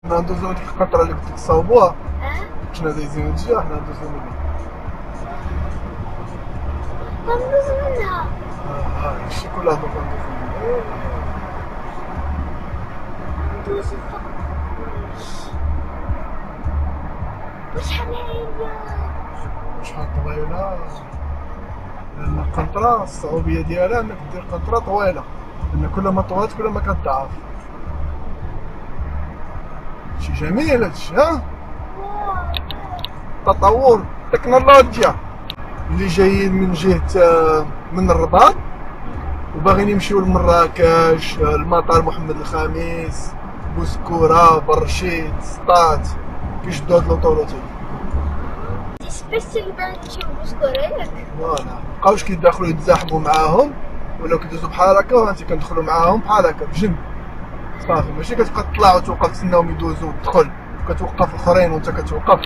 حنا ندوزو ديك القطره اللي كنت تصاوبوها، اه كنا دايزين نجيو حنا ندوزو منها. كندوز منها. هادشي كلها دوك ندوزو منها. ندوز وشحال هي؟ شحال طويله، لان القنطره الصعوبيه ديالها انك دير قنطره طويله، لان كل ما طولت كل ما كتضعف. شي جميل هادشي، ها تطور تكنولوجيا. اللي جايين من جهه من الرباط وباغيين يمشيو لمراكش، المطار محمد الخامس، بوسكوره، برشيد، سطات، كيشدو هاد لوطوروت هادي. سبيسيال بانشي وبسكوريك. فوالا مبقاوش كيدخلوا يتزاحموا معاهم، ولاو كيدوزو بحال هكا وانت كندخلوا معاهم بحال هكا بجنب صافي. ماشي كتبقى تطلع وتوقف تسناهم يدوزو وتدخل، كتوقف الاخرين وانت كتوقف.